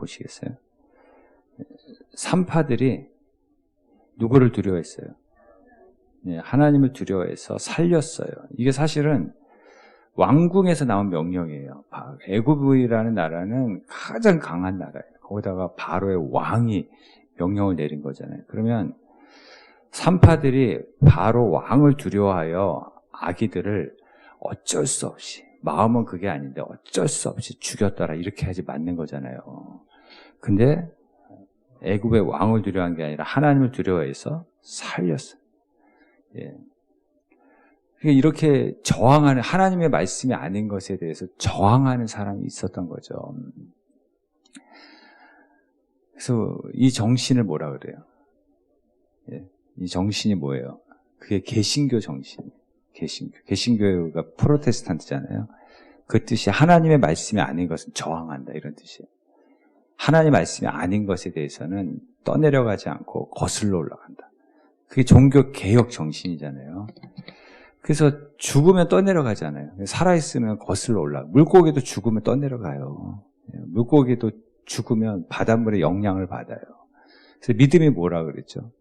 보시겠어요? 산파들이 누구를 두려워했어요? 하나님을 두려워해서 살렸어요. 이게 사실은 왕궁에서 나온 명령이에요. 애굽이라는 나라는 가장 강한 나라예요. 거기다가 바로의 왕이 명령을 내린 거잖아요. 그러면 산파들이 바로 왕을 두려워하여 아기들을 어쩔 수 없이, 마음은 그게 아닌데 어쩔 수 없이 죽였더라, 이렇게 하지 맞는 거잖아요. 근데 애굽의 왕을 두려워한 게 아니라 하나님을 두려워해서 살렸어요. 예. 이렇게 저항하는, 하나님의 말씀이 아닌 것에 대해서 저항하는 사람이 있었던 거죠. 그래서 이 정신을 뭐라 그래요? 예. 이 정신이 뭐예요? 그게 개신교 정신이에요. 개신교가 프로테스탄트잖아요. 그 뜻이 하나님의 말씀이 아닌 것은 저항한다, 이런 뜻이에요. 하나님의 말씀이 아닌 것에 대해서는 떠내려가지 않고 거슬러 올라간다. 그게 종교 개혁 정신이잖아요. 그래서 죽으면 떠내려가잖아요. 살아있으면 거슬러 올라가. 물고기도 죽으면 떠내려가요. 물고기도 죽으면 바닷물의 영향을 받아요. 그래서 믿음이 뭐라 그랬죠?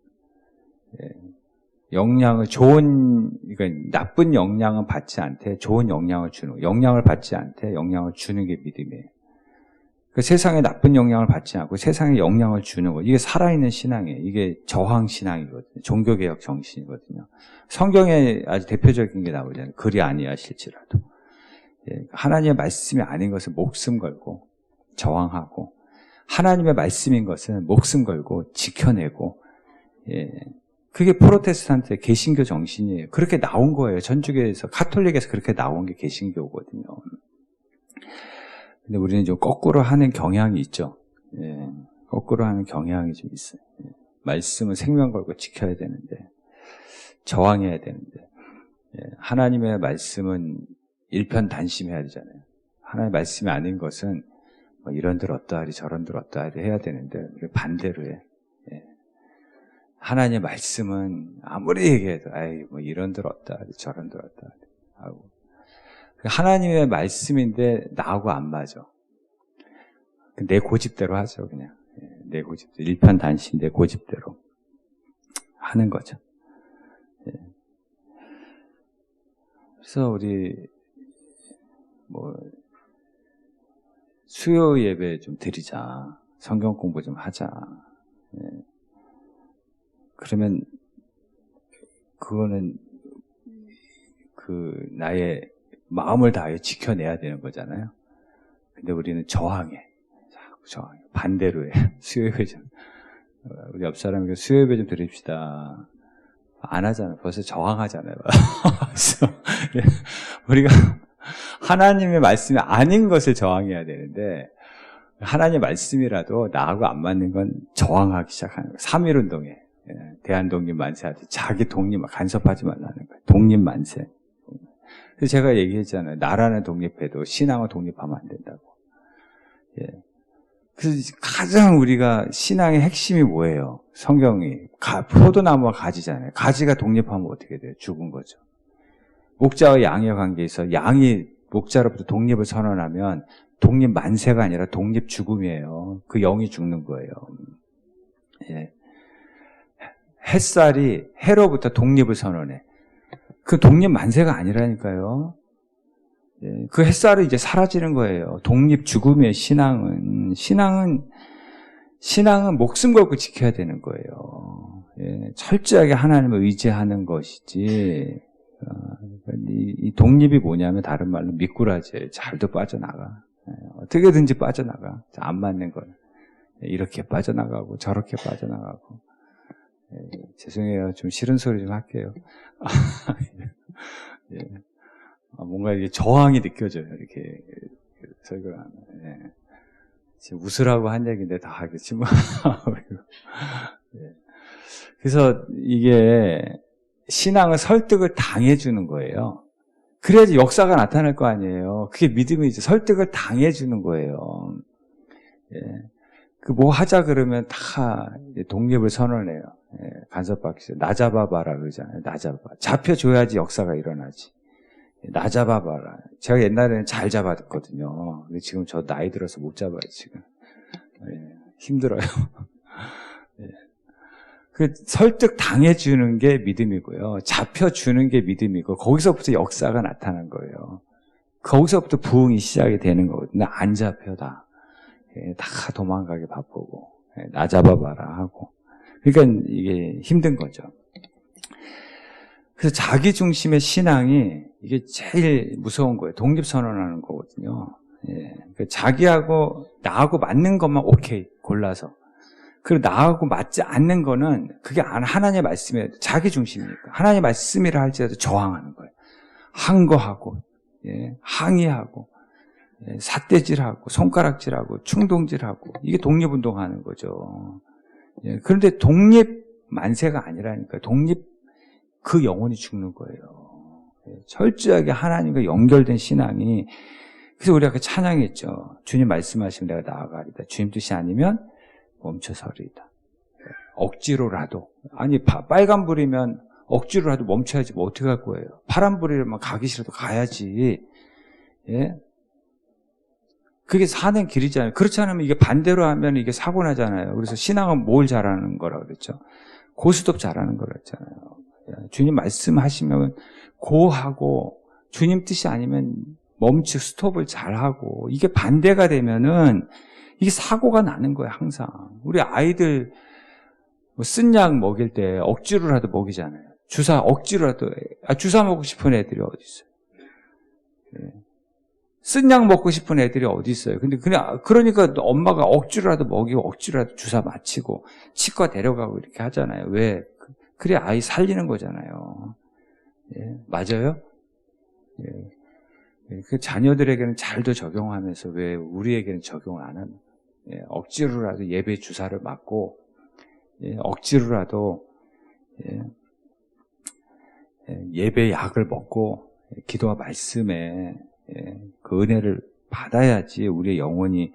영향을, 그러니까 나쁜 영향은 받지 않되 좋은 영향을 주는, 영향을 받지 않되 영향을 주는 게 믿음이에요. 그 세상에 나쁜 영향을 받지 않고 세상에 영향을 주는 거, 이게 살아있는 신앙이에요. 이게 저항신앙이거든요. 종교개혁 정신이거든요. 성경에 아주 대표적인 게 나오잖아요. 그리 아니하실지라도. 하나님의 말씀이 아닌 것은 목숨 걸고 저항하고, 하나님의 말씀인 것은 목숨 걸고 지켜내고, 그게 프로테스탄트의 개신교 정신이에요. 그렇게 나온 거예요. 천주교에서, 카톨릭에서 그렇게 나온 게 개신교거든요. 근데 우리는 좀 거꾸로 하는 경향이 있죠. 거꾸로 하는 경향이 좀 있어요. 말씀은 생명 걸고 지켜야 되는데, 저항해야 되는데, 하나님의 말씀은 일편단심해야 되잖아요. 하나님의 말씀이 아닌 것은 뭐 이런들 어떠하리 저런들 어떠하리 해야 되는데, 반대로 해. 하나님의 말씀은 아무리 얘기해도 뭐 이런들 어떠하리 저런들 어떠하리 하고, 하나님의 말씀인데 나하고 안 맞아. 내 고집대로 하죠, 그냥. 내 고집대로, 일편단심, 내 고집대로 하는 거죠. 그래서 우리 수요 예배 좀 드리자, 성경 공부 좀 하자. 그러면 그거는 나의 마음을 다해 지켜내야 되는 거잖아요. 근데 우리는 저항해. 자꾸 저항해. 반대로 해. 수요예배 좀. 우리 옆 사람에게 수요예배 좀 드립시다. 안 하잖아요. 벌써 저항하잖아요. 우리가 하나님의 말씀이 아닌 것을 저항해야 되는데, 하나님의 말씀이라도 나하고 안 맞는 건 저항하기 시작하는 거예요. 3.1운동에. 대한독립 만세하듯 자기 독립 간섭하지 말라는 거예요. 독립 만세. 그래서 제가 얘기했잖아요. 나라는 독립해도 신앙은 독립하면 안 된다고. 그래서 가장 우리가 신앙의 핵심이 뭐예요? 성경이 포도나무와 가지잖아요. 가지가 독립하면 어떻게 돼요? 죽은 거죠. 목자와 양의 관계에서 양이 목자로부터 독립을 선언하면 독립 만세가 아니라 독립 죽음이에요. 그 영이 죽는 거예요. 햇살이 해로부터 독립을 선언해. 그 독립 만세가 아니라니까요. 그 햇살은 이제 사라지는 거예요. 독립 죽음의 신앙은 목숨 걸고 지켜야 되는 거예요. 철저하게 하나님을 의지하는 것이지. 이 독립이 뭐냐면 다른 말로 미꾸라지예요. 잘도 빠져나가. 어떻게든지 빠져나가. 안 맞는 걸. 이렇게 빠져나가고 저렇게 빠져나가고. 죄송해요. 좀 싫은 소리 좀 할게요. 뭔가 이게 저항이 느껴져요. 이렇게 설교를 하면. 지금 웃으라고 한 얘기인데 다 이렇게 침묵하고. 그래서 이게 신앙은 설득을 당해주는 거예요. 그래야지 역사가 나타날 거 아니에요. 그게 믿음이죠. 설득을 당해주는 거예요. 뭐 하자 그러면 다 독립을 선언해요. 간섭받기 싫어. 나 잡아봐라 그러잖아요. 나 잡아봐. 잡혀줘야지 역사가 일어나지. 나 잡아봐라. 제가 옛날에는 잘 잡았거든요. 근데 지금 저 나이 들어서 못 잡아요, 지금. 힘들어요. 예. 그 설득 당해주는 게 믿음이고요. 잡혀주는 게 믿음이고 거기서부터 역사가 나타난 거예요. 거기서부터 부흥이 시작이 되는 거거든요. 안 잡혀 다. 예, 다 도망가게 바쁘고 나 잡아봐라 하고. 그러니까 이게 힘든 거죠. 그래서 자기 중심의 신앙이 이게 제일 무서운 거예요. 독립선언하는 거거든요. 예, 그러니까 자기하고 나하고 맞는 것만 오케이 골라서. 그리고 나하고 맞지 않는 거는 그게 하나님의 말씀이에요. 자기 중심이니까. 하나님의 말씀이라 할지라도 저항하는 거예요. 항거하고, 예, 항의하고, 예, 삿대질하고, 손가락질하고, 충동질하고. 이게 독립운동하는 거죠. 예, 그런데 독립 만세가 아니라니까. 독립 그 영혼이 죽는 거예요. 예, 철저하게 하나님과 연결된 신앙이. 그래서 우리가 그 찬양했죠. 주님 말씀하시면 내가 나아가리다. 주님 뜻이 아니면 멈춰서리이다. 억지로라도. 아니 빨간불이면 억지로라도 멈춰야지 뭐 어떻게 할 거예요. 파란불이면 가기 싫어도 가야지. 예? 그게 사는 길이잖아요. 그렇지 않으면 이게 반대로 하면 이게 사고 나잖아요. 그래서 신앙은 뭘 잘하는 거라 그랬죠. 고스톱 잘하는 거라 했잖아요. 주님 말씀하시면 고하고 주님 뜻이 아니면 멈추 스톱을 잘하고 이게 반대가 되면은 이게 사고가 나는 거예요, 항상. 우리 아이들 쓴 약 먹일 때 억지로라도 먹이잖아요. 주사 억지로라도, 주사 먹고 싶은 애들이 어디 있어요? 예. 쓴 약 먹고 싶은 애들이 어디 있어요? 근데 그러니까 엄마가 억지로라도 먹이고 억지로라도 주사 맞히고 치과 데려가고 이렇게 하잖아요. 왜? 그래 아이 살리는 거잖아요. 예. 맞아요? 예. 그 자녀들에게는 잘도 적용하면서 왜 우리에게는 적용을 안 합니까? 예, 억지로라도 예배 주사를 맞고, 예, 억지로라도 예배 약을 먹고 기도와 말씀에 그 은혜를 받아야지 우리의 영혼이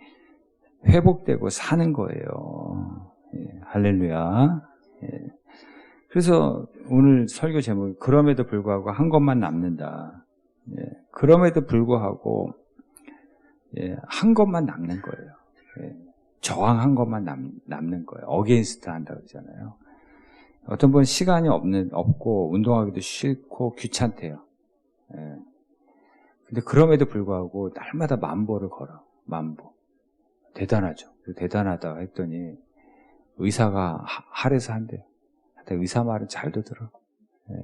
회복되고 사는 거예요. 예, 할렐루야. 예. 그래서 오늘 설교 제목이 그럼에도 불구하고 한 것만 남는다. 예, 그럼에도 불구하고 한 것만 남는 거예요. 예, 저항한 것만 남는 거예요. 어게인스트 한다고 그러잖아요. 어떤 분은 시간이 없고 운동하기도 싫고 귀찮대요. 예. 근데 그럼에도 불구하고 날마다 10,000보를 걸어. 10,000보. 대단하죠. 대단하다 했더니 의사가 할애서 한대요. 의사 말은 잘도 들어. 예.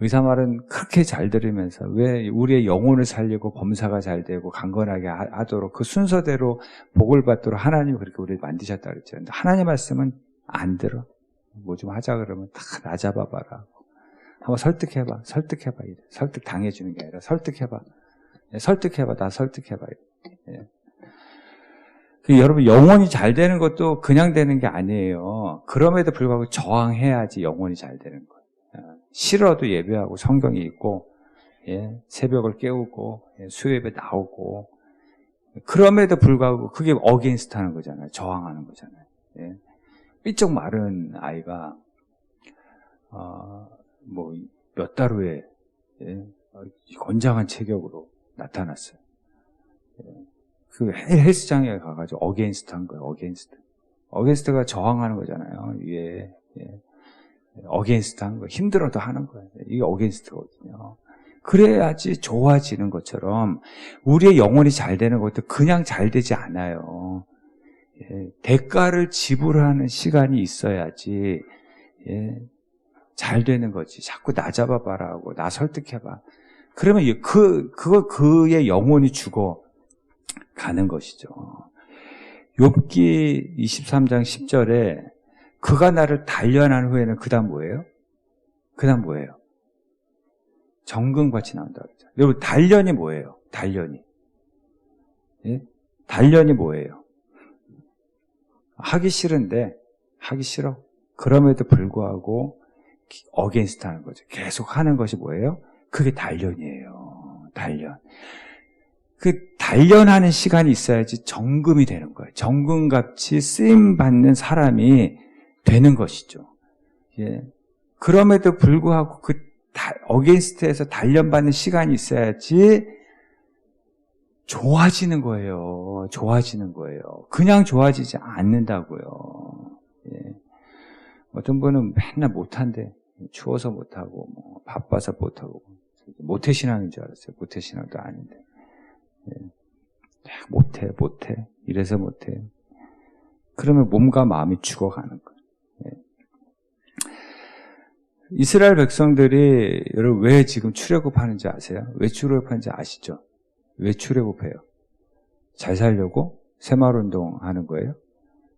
의사 말은 그렇게 잘 들으면서 왜 우리의 영혼을 살리고 범사가 잘 되고 강건하게 하도록 그 순서대로 복을 받도록 하나님이 그렇게 우리를 만드셨다 그랬죠. 근데 하나님 말씀은 안 들어. 뭐 좀 하자 그러면 다 나 잡아봐라. 한번 설득해봐. 이래. 설득 당해주는 게 아니라 설득해봐. 나 설득해봐. 예. 여러분 영혼이 잘 되는 것도 그냥 되는 게 아니에요. 그럼에도 불구하고 저항해야지 영혼이 잘 되는 거예요. 싫어도 예배하고 성경이 있고, 예, 새벽을 깨우고, 예, 수요예배 나오고, 그럼에도 불구하고 그게 어게인스트 하는 거잖아요. 저항하는 거잖아요. 예. 삐쩍 마른 아이가, 몇 달 후에, 예, 건장한 체격으로 나타났어요. 예. 그 헬스장에 가가지고 어게인스트 한 거예요. 어게인스트가 저항하는 거잖아요. 예. 어게인스트 하는 거 힘들어도 하는 거예요. 이게 어게인스트거든요. 그래야지 좋아지는 것처럼 우리의 영혼이 잘 되는 것도 그냥 잘 되지 않아요. 예, 대가를 지불하는 시간이 있어야지 잘 되는 거지. 자꾸 나 잡아봐라 하고 나 설득해봐. 그러면 그의 영혼이 죽어 가는 것이죠. 욥기 23장 10절에 그가 나를 단련한 후에는 그다음 뭐예요? 정금같이 나온다 그랬죠. 여러분 단련이 뭐예요? 예? 단련이 뭐예요? 하기 싫은데 하기 싫어. 그럼에도 불구하고 어게인스트 하는 거죠. 계속 하는 것이 뭐예요? 그게 단련이에요. 단련. 그 단련하는 시간이 있어야지 정금이 되는 거예요. 정금같이 쓰임받는 사람이 되는 것이죠. 예. 그럼에도 불구하고 어게인스트에서 단련받는 시간이 있어야지 좋아지는 거예요. 좋아지는 거예요. 그냥 좋아지지 않는다고요. 예. 어떤 분은 맨날 못한대. 추워서 못하고, 뭐 바빠서 못하고, 모태신앙인 줄 알았어요. 모태신앙도 아닌데. 예. 못해. 이래서 못해. 그러면 몸과 마음이 죽어가는 거예요. 예. 이스라엘 백성들이 여러분 왜 지금 출애굽하는지 아세요? 왜 출애굽하는지 아시죠? 왜 출애굽해요? 잘 살려고 새마을운동 하는 거예요?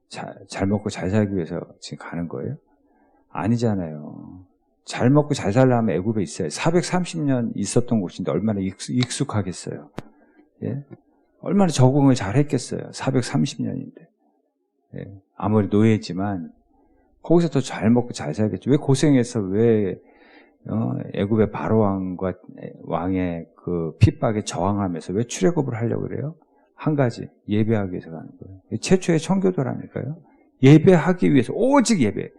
잘 먹고 잘 살기 위해서 지금 가는 거예요? 아니잖아요. 잘 먹고 잘 살려면 애굽에 있어요. 430년 있었던 곳인데 얼마나 익숙하겠어요. 예? 얼마나 적응을 잘 했겠어요. 430년인데. 예. 아무리 노예지만 거기서 더 잘 먹고 잘 살겠죠. 왜 고생해서 왜 애굽의 바로 왕과 왕의 그 핍박에 저항하면서 왜 출애굽을 하려고 그래요? 한 가지, 예배하기 위해서 가는 거예요. 최초의 청교도라니까요. 예배하기 위해서, 오직 예배.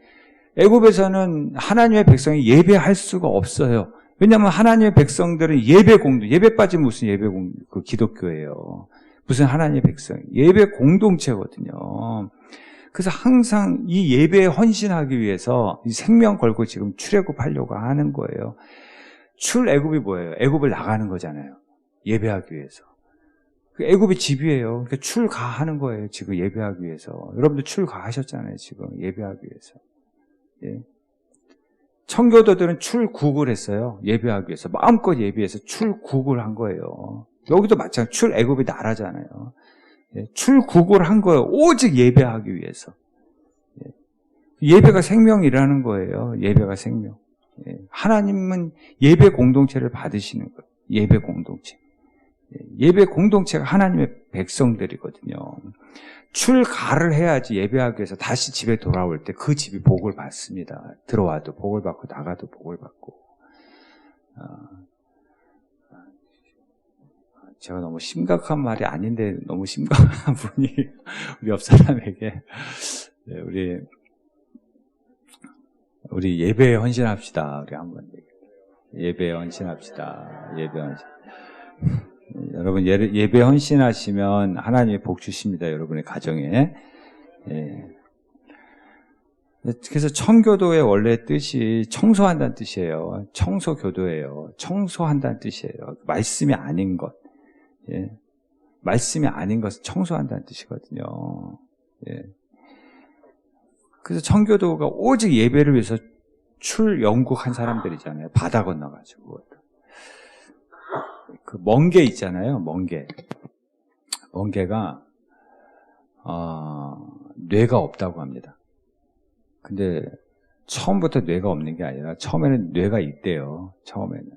애굽에서는 하나님의 백성이 예배할 수가 없어요. 왜냐하면 하나님의 백성들은 예배 공동, 예배 빠지면 무슨 예배 그 기독교예요. 무슨 하나님의 백성, 예배 공동체거든요. 그래서 항상 이 예배에 헌신하기 위해서 이 생명 걸고 지금 출애굽하려고 하는 거예요. 출애굽이 뭐예요? 애굽을 나가는 거잖아요. 예배하기 위해서. 애굽이 집이에요. 그러니까 출가하는 거예요. 지금 예배하기 위해서. 여러분들 출가하셨잖아요. 지금 예배하기 위해서. 예. 청교도들은 출국을 했어요. 예배하기 위해서. 마음껏 예배해서 출국을 한 거예요. 여기도 마찬가지로 출애굽이 나라잖아요. 예. 출국을 한 거예요. 오직 예배하기 위해서. 예. 예배가 생명이라는 거예요. 예배가 생명. 예. 하나님은 예배 공동체를 받으시는 거예요. 예배 공동체. 예배 공동체가 하나님의 백성들이거든요. 출가를 해야지 예배하기 위해서 다시 집에 돌아올 때 그 집이 복을 받습니다. 들어와도 복을 받고 나가도 복을 받고. 제가 너무 심각한 말이 아닌데 너무 심각한 분이 우리 옆 사람에게 우리 예배에 헌신합시다. 우리 한번 예배에 헌신합시다. 예배 헌신. 여러분 예배 헌신하시면 하나님이 복 주십니다. 여러분의 가정에. 예. 그래서 청교도의 원래 뜻이 청소한다는 뜻이에요. 청소교도예요. 청소한다는 뜻이에요. 말씀이 아닌 것. 예. 말씀이 아닌 것을 청소한다는 뜻이거든요. 예. 그래서 청교도가 오직 예배를 위해서 출영국한 사람들이잖아요. 바다 건너가지고. 그 멍게 있잖아요. 멍게가 뇌가 없다고 합니다. 근데 처음부터 뇌가 없는 게 아니라 처음에는 뇌가 있대요. 처음에는.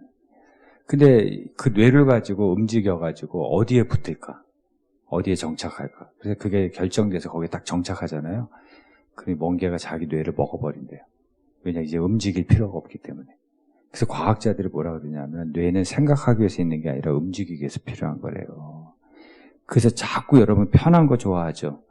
근데 그 뇌를 가지고 움직여가지고 어디에 붙을까? 어디에 정착할까? 그래서 그게 결정돼서 거기에 딱 정착하잖아요. 그러니 멍게가 자기 뇌를 먹어버린대요. 왜냐 이제 움직일 필요가 없기 때문에. 그래서 과학자들이 뭐라 그러냐면 뇌는 생각하기 위해서 있는 게 아니라 움직이기 위해서 필요한 거래요. 그래서 자꾸 여러분 편한 거 좋아하죠.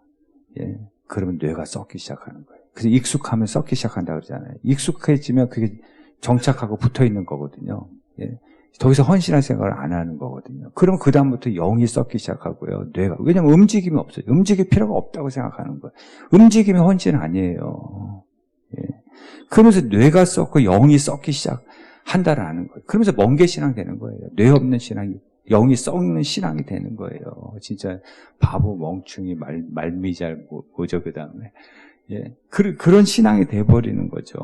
예. 그러면 뇌가 썩기 시작하는 거예요. 그래서 익숙하면 썩기 시작한다 그러잖아요. 익숙해지면 그게 정착하고 붙어 있는 거거든요. 예. 더 이상 헌신할 생각을 안 하는 거거든요. 그러면 그 다음부터 영이 썩기 시작하고요. 뇌가. 왜냐면 움직임이 없어요. 움직일 필요가 없다고 생각하는 거예요. 움직임이 헌신 아니에요. 예. 그러면서 뇌가 썩고 영이 썩기 시작한다라는 거예요. 그러면서 멍게 신앙 되는 거예요. 뇌 없는 신앙이, 영이 썩는 신앙이 되는 거예요. 진짜 바보, 멍충이, 말미잘, 뭐죠, 그 다음에. 예. 그런 신앙이 돼버리는 거죠.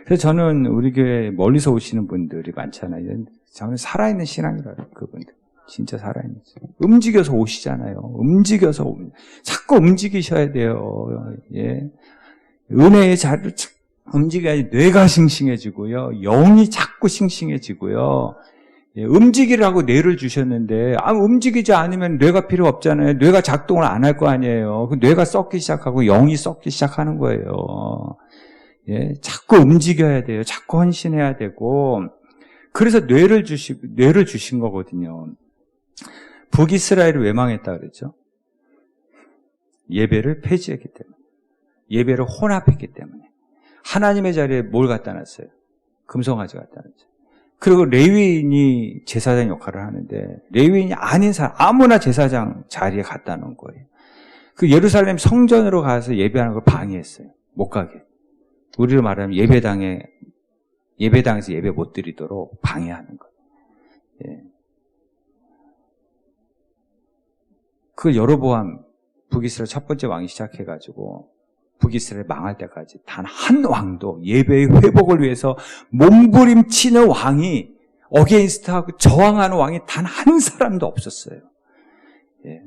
그래서 저는 우리 교회 멀리서 오시는 분들이 많잖아요. 저는 살아있는 신앙이라요, 그분들. 진짜 살아있는 신앙. 움직여서 오시잖아요. 자꾸 움직이셔야 돼요. 예. 은혜의 자리를 움직여야지 뇌가 싱싱해지고요. 영이 자꾸 싱싱해지고요. 예, 움직이라고 뇌를 주셨는데 움직이지 않으면 뇌가 필요 없잖아요. 뇌가 작동을 안 할 거 아니에요. 그 뇌가 썩기 시작하고 영이 썩기 시작하는 거예요. 예, 자꾸 움직여야 돼요. 자꾸 헌신해야 되고 그래서 뇌를 주신 거거든요. 북이스라엘이 왜 망했다 그랬죠? 예배를 폐지했기 때문에. 예배를 혼합했기 때문에. 하나님의 자리에 뭘 갖다 놨어요? 금송아지 갖다 놨죠. 그리고 레위인이 제사장 역할을 하는데 레위인이 아닌 사람 아무나 제사장 자리에 갖다 놓은 거예요. 그 예루살렘 성전으로 가서 예배하는 걸 방해했어요. 못 가게. 우리로 말하면 예배당에서 예배 못 드리도록 방해하는 거예요. 예. 그 여로보암 북이스라엘 첫 번째 왕이 시작해가지고 북이스라엘 망할 때까지 단 한 왕도 예배의 회복을 위해서 몸부림치는 왕이 어게인스트하고 저항하는 왕이 단 한 사람도 없었어요. 예.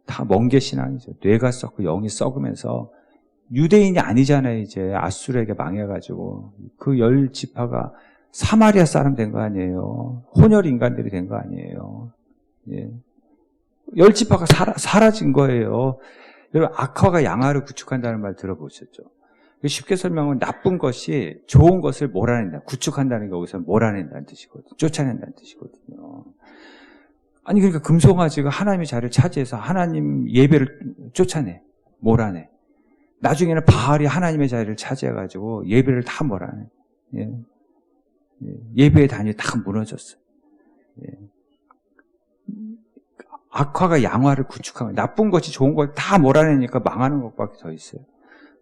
다 멍게 신앙이죠. 뇌가 썩고 영이 썩으면서 유대인이 아니잖아요. 이제 아수르에게 망해가지고 그 10지파가 사마리아 사람 된 거 아니에요. 혼혈 인간들이 된 거 아니에요. 예. 10지파가 사라진 거예요. 여러분 악화가 양화를 구축한다는 말 들어보셨죠? 쉽게 설명하면 나쁜 것이 좋은 것을 몰아낸다. 구축한다는 게 여기서 몰아낸다는 뜻이거든요. 쫓아낸다는 뜻이거든요. 아니 그러니까 금송아지가 하나님의 자리를 차지해서 하나님 예배를 쫓아내. 몰아내. 나중에는 바알이 하나님의 자리를 차지해가지고 예배를 다 몰아내. 예. 예배의 단위 다 무너졌어요. 예. 악화가 양화를 구축하고 나쁜 것이 좋은 걸 다 몰아내니까 망하는 것밖에 더 있어요.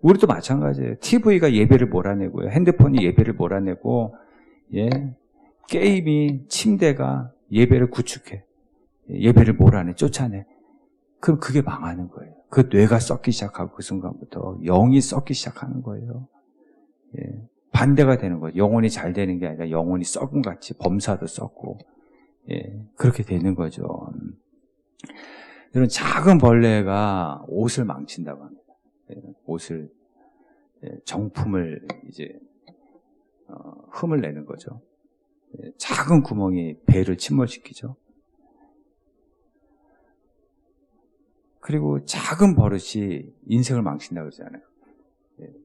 우리도 마찬가지예요. TV가 예배를 몰아내고요. 핸드폰이 예배를 몰아내고, 예. 게임이, 침대가 예배를 구축해. 예배를 몰아내, 쫓아내. 그럼 그게 망하는 거예요. 그 뇌가 썩기 시작하고 그 순간부터 영이 썩기 시작하는 거예요. 예. 반대가 되는 거예요. 영혼이 잘 되는 게 아니라 영혼이 썩은 같이 범사도 썩고, 예. 그렇게 되는 거죠. 이런 작은 벌레가 옷을 망친다고 합니다. 옷을, 정품을 이제, 흠을 내는 거죠. 작은 구멍이 배를 침몰시키죠. 그리고 작은 버릇이 인생을 망친다고 그러잖아요.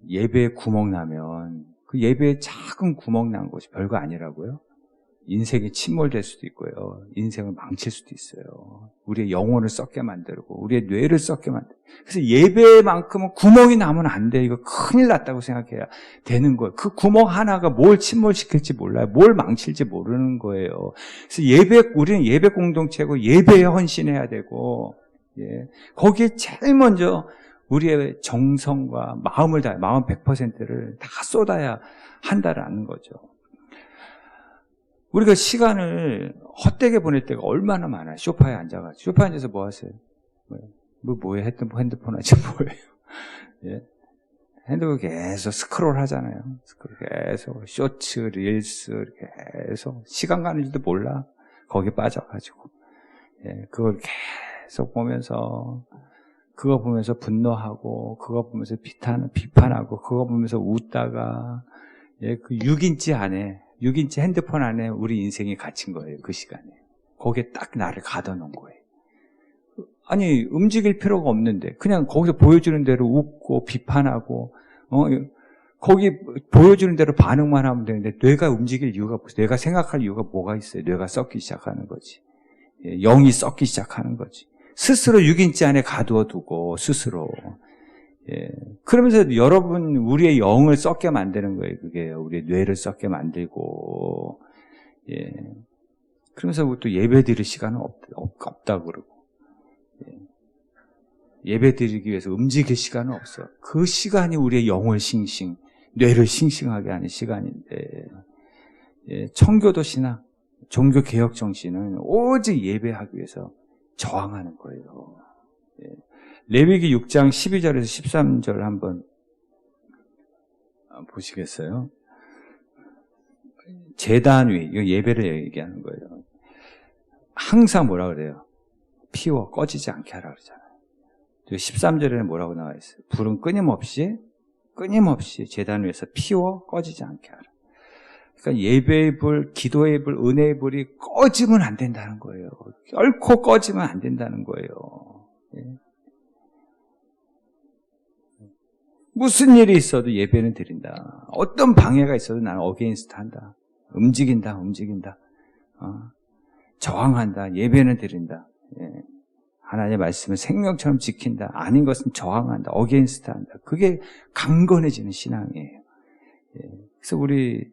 예배에 구멍 나면 그 예배에 작은 구멍 난 것이 별거 아니라고요. 인생이 침몰될 수도 있고요. 인생을 망칠 수도 있어요. 우리의 영혼을 썩게 만들고 우리의 뇌를 썩게 만들고 그래서 예배만큼은 구멍이 나면 안 돼. 이거 큰일 났다고 생각해야 되는 거예요. 그 구멍 하나가 뭘 침몰시킬지 몰라요. 뭘 망칠지 모르는 거예요. 그래서 우리는 예배 공동체고 예배에 헌신해야 되고 예. 거기에 제일 먼저 우리의 정성과 마음을 다 마음 100%를 다 쏟아야 한다라는 거죠. 우리가 시간을 헛되게 보낼 때가 얼마나 많아요. 소파에 앉아가지고. 소파에 앉아서 뭐 하세요? 뭐예요? 핸드폰 하지 뭐예요? 예? 핸드폰 계속 스크롤 하잖아요. 스크롤 계속. 쇼츠, 릴스, 계속. 시간 가는 줄도 몰라. 거기에 빠져가지고. 예, 그걸 계속 보면서, 그거 보면서 분노하고, 그거 보면서 비판하고, 그거 보면서 웃다가, 예, 그 6인치 핸드폰 안에 우리 인생이 갇힌 거예요. 그 시간에. 거기에 딱 나를 가둬놓은 거예요. 아니 움직일 필요가 없는데 그냥 거기서 보여주는 대로 웃고 비판하고 거기 보여주는 대로 반응만 하면 되는데 뇌가 움직일 이유가 없어요. 뇌가 생각할 이유가 뭐가 있어요. 뇌가 썩기 시작하는 거지. 영이 썩기 시작하는 거지. 스스로 6인치 안에 가두어두고 스스로. 예. 그러면서 여러분 우리의 영을 썩게 만드는 거예요. 그게 우리의 뇌를 썩게 만들고 예. 그러면서 또 예배 드릴 시간은 없다고 그러고 예. 예배 드리기 위해서 움직일 시간은 없어. 그 시간이 우리의 영을 뇌를 싱싱하게 하는 시간인데 예. 청교도 신학, 종교개혁 정신은 오직 예배하기 위해서 저항하는 거예요. 예. 레위기 6장 12절에서 13절 한번 보시겠어요? 제단 위, 이거 예배를 얘기하는 거예요. 항상 뭐라 그래요? 피워 꺼지지 않게 하라 그러잖아요. 13절에는 뭐라고 나와 있어요? 불은 끊임없이 제단 위에서 피워 꺼지지 않게 하라. 그러니까 예배의 불, 기도의 불, 은혜의 불이 꺼지면 안 된다는 거예요. 결코 꺼지면 안 된다는 거예요. 예. 무슨 일이 있어도 예배는 드린다. 어떤 방해가 있어도 나는 어게인스트 한다. 움직인다. 저항한다. 예배는 드린다. 예. 하나님의 말씀을 생명처럼 지킨다. 아닌 것은 저항한다. 어게인스트 한다. 그게 강건해지는 신앙이에요. 예. 그래서 우리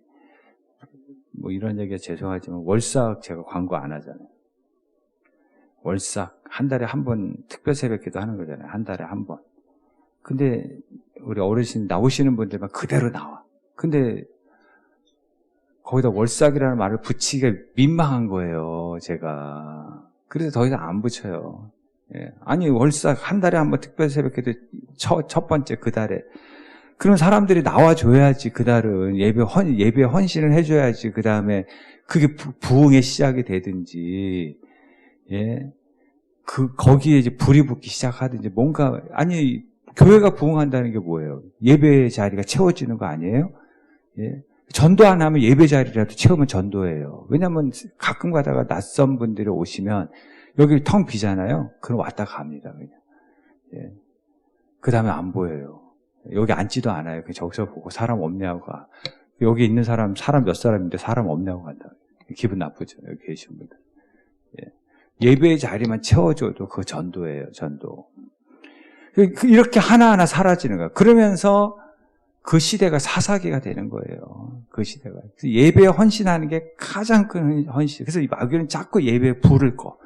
뭐 이런 얘기가 죄송하지만 월삭 제가 광고 안 하잖아요. 월삭 한 달에 한 번 특별 새벽기도 하는 거잖아요. 한 달에 한 번. 근데 우리 어르신 나오시는 분들만 그대로 나와. 근데 거기다 월삭이라는 말을 붙이기가 민망한 거예요, 제가. 그래서 더 이상 안 붙여요. 예. 아니, 월삭 한 달에 한 번 특별 새벽기도 첫 번째 그 달에. 그런 사람들이 나와줘야지, 그 달은. 예배 헌신을 해줘야지, 그 다음에 그게 부흥의 시작이 되든지, 예. 거기에 이제 불이 붙기 시작하든지, 뭔가, 아니, 교회가 부흥한다는 게 뭐예요? 예배 자리가 채워지는 거 아니에요? 예. 전도 안 하면 예배 자리라도 채우면 전도예요. 왜냐면 가끔 가다가 낯선 분들이 오시면 여기 텅 비잖아요. 그럼 왔다 갑니다, 그냥. 예. 그 다음에 안 보여요. 여기 앉지도 않아요. 그냥 저기서 보고 사람 없냐고 가. 여기 있는 사람 몇 사람인데 사람 없냐고 간다. 기분 나쁘죠, 여기 계신 분들. 예. 예배의 자리만 채워줘도 그거 전도예요, 전도. 이렇게 하나하나 사라지는 거예요. 그러면서 그 시대가 사사기가 되는 거예요. 그 시대가. 예배에 헌신하는 게 가장 큰 헌신. 그래서 이 마귀는 자꾸 예배에 불을 꺼.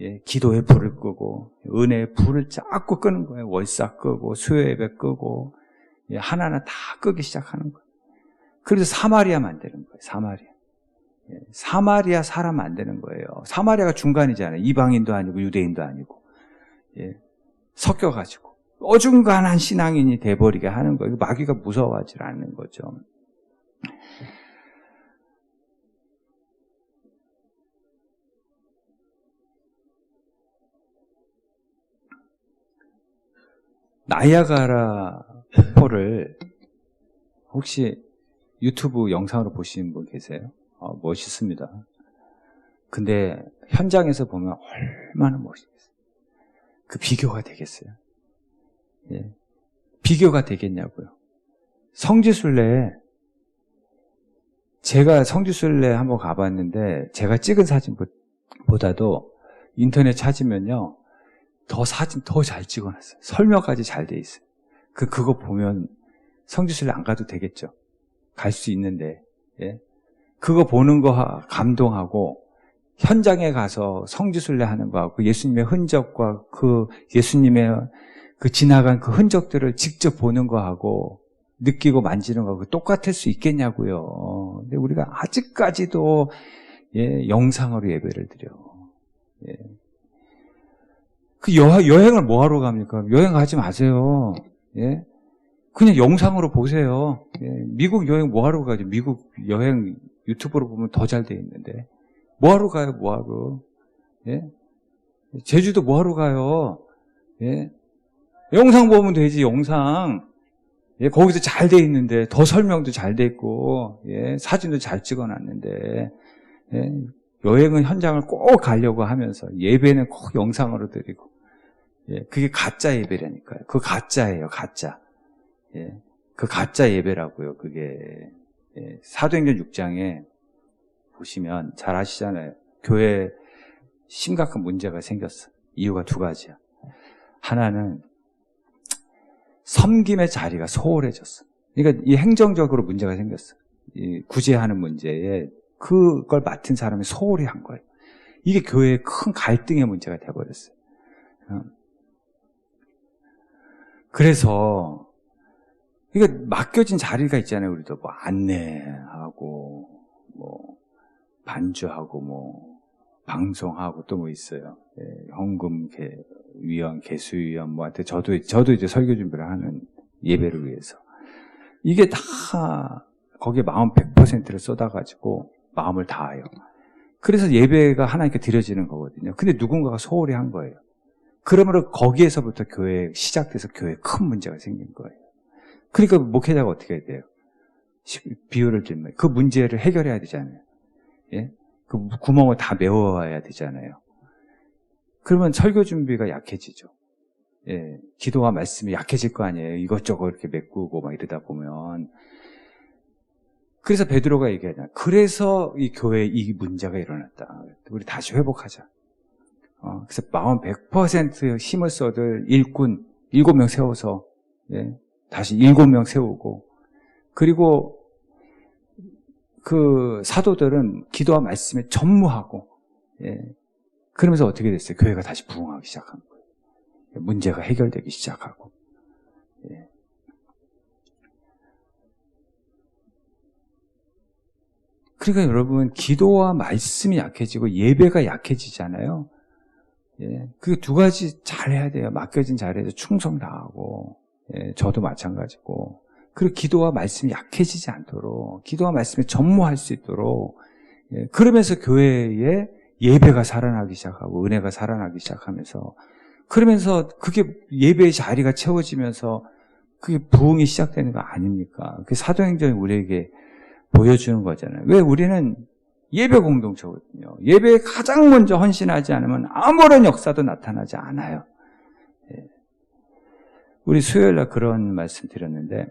예, 기도에 불을 끄고, 은혜에 불을 자꾸 끄는 거예요. 월삭 끄고, 수요 예배 끄고, 예, 하나하나 다 끄기 시작하는 거예요. 그래서 사마리아 만드는 거예요, 사마리아. 예, 사마리아 사람 만드는 거예요. 사마리아가 중간이잖아요. 이방인도 아니고, 유대인도 아니고. 예, 섞여가지고. 어중간한 신앙인이 돼버리게 하는 거예요. 마귀가 무서워하지 않는 거죠. 나이아가라 폭포를 혹시 유튜브 영상으로 보시는 분 계세요? 멋있습니다. 근데 현장에서 보면 얼마나 멋있겠어요. 그 비교가 되겠어요? 예. 비교가 되겠냐고요. 성지순례에 제가 성지순례 한번 가봤는데 제가 찍은 사진보다도 인터넷 찾으면요 사진 더 잘 찍어놨어요. 설명까지 잘 돼 있어요. 그거 보면 성지순례 안 가도 되겠죠. 갈 수 있는데, 예. 그거 보는 거 감동하고 현장에 가서 성지순례 하는 거하고 예수님의 흔적과 그 예수님의 그 지나간 그 흔적들을 직접 보는 거하고 느끼고 만지는 거하고 똑같을 수 있겠냐고요. 근데 우리가 아직까지도 예, 영상으로 예배를 드려. 예. 그 여행을 뭐하러 갑니까? 여행 가지 마세요. 예? 그냥 영상으로 보세요. 예. 미국 여행 뭐하러 가죠? 미국 여행 유튜브로 보면 더 잘 돼 있는데 뭐하러 가요? 뭐하러? 예? 제주도 뭐하러 가요? 예? 영상 보면 되지, 영상. 예, 거기서 잘 돼 있는데, 더 설명도 잘 돼 있고, 예, 사진도 잘 찍어놨는데, 예, 여행은 현장을 꼭 가려고 하면서, 예배는 꼭 영상으로 드리고, 예, 그게 가짜 예배라니까요. 그거 가짜예요, 가짜. 예, 그 가짜 예배라고요, 그게. 예, 사도행전 6장에 보시면 잘 아시잖아요. 교회에 심각한 문제가 생겼어. 이유가 두 가지야. 하나는, 섬김의 자리가 소홀해졌어. 그러니까 이 행정적으로 문제가 생겼어. 이 구제하는 문제에 그걸 맡은 사람이 소홀히 한 거예요. 이게 교회의 큰 갈등의 문제가 돼버렸어요. 그래서 이게 맡겨진 자리가 있잖아요. 우리도 뭐 안내하고 뭐 반주하고 뭐 방송하고 또 뭐 있어요. 예, 헌금 위원, 개수위원, 뭐, 하여튼 저도 이제 설교 준비를 하는 예배를 위해서. 이게 다, 거기에 마음 100%를 쏟아가지고, 마음을 다해요. 그래서 예배가 하나님께 드려지는 거거든요. 근데 누군가가 소홀히 한 거예요. 그러므로 거기에서부터 시작돼서 교회에 큰 문제가 생긴 거예요. 그러니까 목회자가 어떻게 해야 돼요? 비유를 들면, 그 문제를 해결해야 되잖아요. 예? 그 구멍을 다 메워야 되잖아요. 그러면 설교 준비가 약해지죠. 예, 기도와 말씀이 약해질 거 아니에요. 이것저것 이렇게 메꾸고 막 이러다 보면. 그래서 베드로가 얘기하잖아요. 그래서 이 교회에 이 문제가 일어났다. 우리 다시 회복하자. 그래서 마음 100% 힘을 쏟을 일꾼 7명 세워서 예, 다시 7명 세우고 그리고 그 사도들은 기도와 말씀에 전무하고, 예. 그러면서 어떻게 됐어요? 교회가 다시 부흥하기 시작한 거예요. 문제가 해결되기 시작하고. 예. 그러니까 여러분, 기도와 말씀이 약해지고 예배가 약해지잖아요. 예. 그 두 가지 잘해야 돼요. 맡겨진 자리에서 충성 다하고, 예. 저도 마찬가지고. 그리고 기도와 말씀이 약해지지 않도록, 기도와 말씀에 전무할 수 있도록, 예. 그러면서 교회에 예배가 살아나기 시작하고, 은혜가 살아나기 시작하면서, 그러면서 그게 예배의 자리가 채워지면서 그게 부흥이 시작되는 거 아닙니까? 그게 사도행전이 우리에게 보여주는 거잖아요. 왜 우리는 예배 공동체거든요. 예배에 가장 먼저 헌신하지 않으면 아무런 역사도 나타나지 않아요. 예. 우리 수요일 날 그런 말씀 드렸는데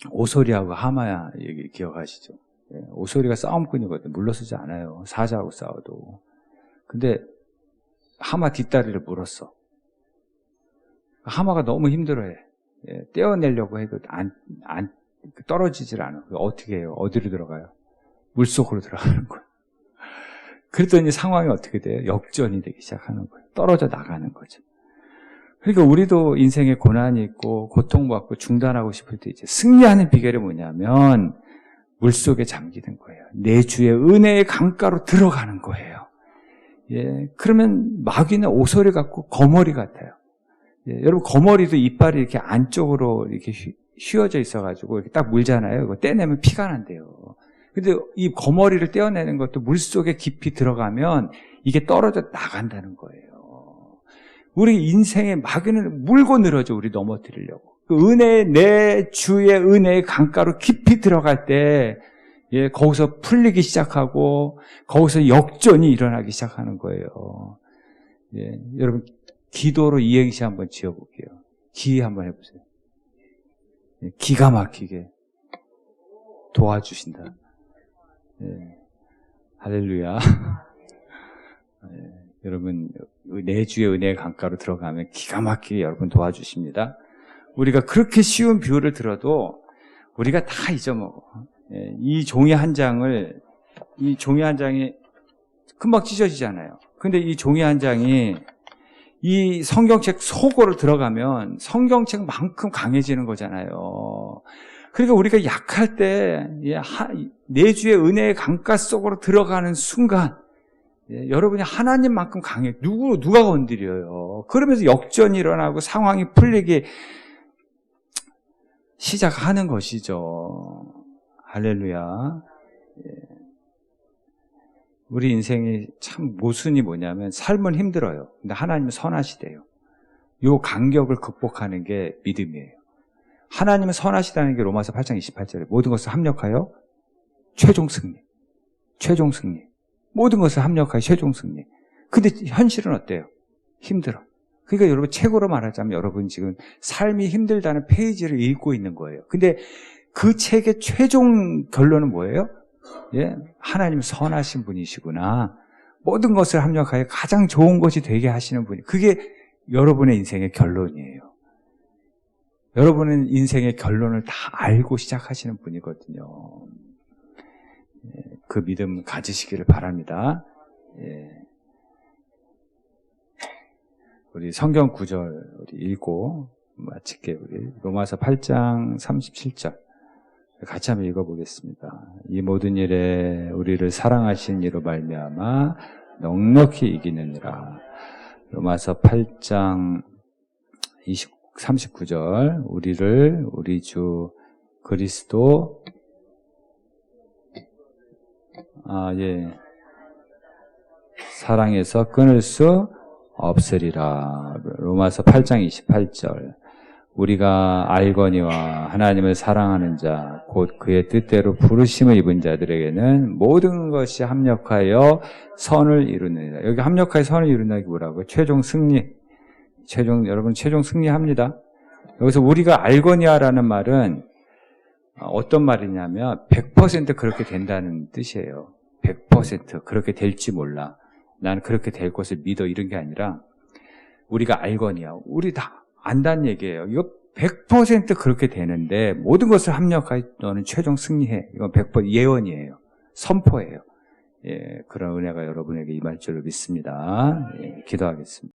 오소리하고 하마야 얘기 기억하시죠? 예. 오소리가 싸움꾼이거든요. 물러서지 않아요. 사자하고 싸워도. 근데 하마 뒷다리를 물었어. 하마가 너무 힘들어해. 예. 떼어내려고 해도 떨어지질 않아. 어떻게 해요? 어디로 들어가요? 물속으로 들어가는 거예요. 그랬더니 상황이 어떻게 돼요? 역전이 되기 시작하는 거예요. 떨어져 나가는 거죠. 그러니까 우리도 인생에 고난이 있고 고통받고 중단하고 싶을 때 이제 승리하는 비결이 뭐냐면 물속에 잠기는 거예요. 내 주의 은혜의 강가로 들어가는 거예요. 예, 그러면 마귀는 오소리 같고 거머리 같아요. 예, 여러분 거머리도 이빨이 이렇게 안쪽으로 이렇게 휘어져 있어가지고 이렇게 딱 물잖아요. 이거 떼내면 피가 난대요. 근데 이 거머리를 떼어내는 것도 물속에 깊이 들어가면 이게 떨어져 나간다는 거예요. 우리 인생의 마귀는 물고 늘어져 우리 넘어뜨리려고. 그 은혜, 내 주의 은혜의 강가로 깊이 들어갈 때, 예, 거기서 풀리기 시작하고, 거기서 역전이 일어나기 시작하는 거예요. 예, 여러분, 기도로 이행시 한번 지어볼게요. 기 한번 해보세요. 예, 기가 막히게 도와주신다. 예, 할렐루야. 예, 여러분, 내 주의 은혜의 강가로 들어가면 기가 막히게 여러분 도와주십니다. 우리가 그렇게 쉬운 비유를 들어도 우리가 다 잊어먹어. 예, 이 종이 한 장이 금방 찢어지잖아요. 근데 이 종이 한 장이 이 성경책 속으로 들어가면 성경책만큼 강해지는 거잖아요. 그러니까 우리가 약할 때 내 주의 은혜의 강가 속으로 들어가는 순간 여러분이 하나님만큼 강해. 누가 건드려요. 그러면서 역전이 일어나고 상황이 풀리기 시작하는 것이죠. 할렐루야. 우리 인생이 참 모순이 뭐냐면 삶은 힘들어요. 근데 하나님은 선하시대요. 이 간격을 극복하는 게 믿음이에요. 하나님은 선하시다는 게 로마서 8장 28절에 모든 것을 합력하여 최종 승리. 최종 승리. 모든 것을 합력하여 최종 승리. 근데 현실은 어때요? 힘들어. 그러니까 여러분 책으로 말하자면 여러분 지금 삶이 힘들다는 페이지를 읽고 있는 거예요. 근데 그 책의 최종 결론은 뭐예요? 예, 하나님 선하신 분이시구나. 모든 것을 합력하여 가장 좋은 것이 되게 하시는 분이. 그게 여러분의 인생의 결론이에요. 여러분은 인생의 결론을 다 알고 시작하시는 분이거든요. 그 믿음 가지시기를 바랍니다. 예. 우리 성경 구절 우리 읽고 마칠게요. 우리 로마서 8장 37절 같이 한번 읽어보겠습니다. 이 모든 일에 우리를 사랑하신 이로 말미암아 넉넉히 이기느니라. 로마서 8장 39절 우리를 우리 주 그리스도 사랑에서 끊을 수 없으리라. 로마서 8장 28절 우리가 알거니와 하나님을 사랑하는 자 곧 그의 뜻대로 부르심을 입은 자들에게는 모든 것이 합력하여 선을 이루느니라. 여기 합력하여 선을 이룬다는 게 뭐라고요? 최종 승리. 여러분 최종 승리합니다. 여기서 우리가 알거니와라는 말은 어떤 말이냐면 100% 그렇게 된다는 뜻이에요. 100% 그렇게 될지 몰라. 나는 그렇게 될 것을 믿어. 이런 게 아니라 우리가 알거니와. 우리 다 안다는 얘기예요. 이거 100% 그렇게 되는데 모든 것을 합력하여 너는 최종 승리해. 이건 100% 예언이에요. 선포예요. 예, 그런 은혜가 여러분에게 임할 줄로 믿습니다. 예, 기도하겠습니다.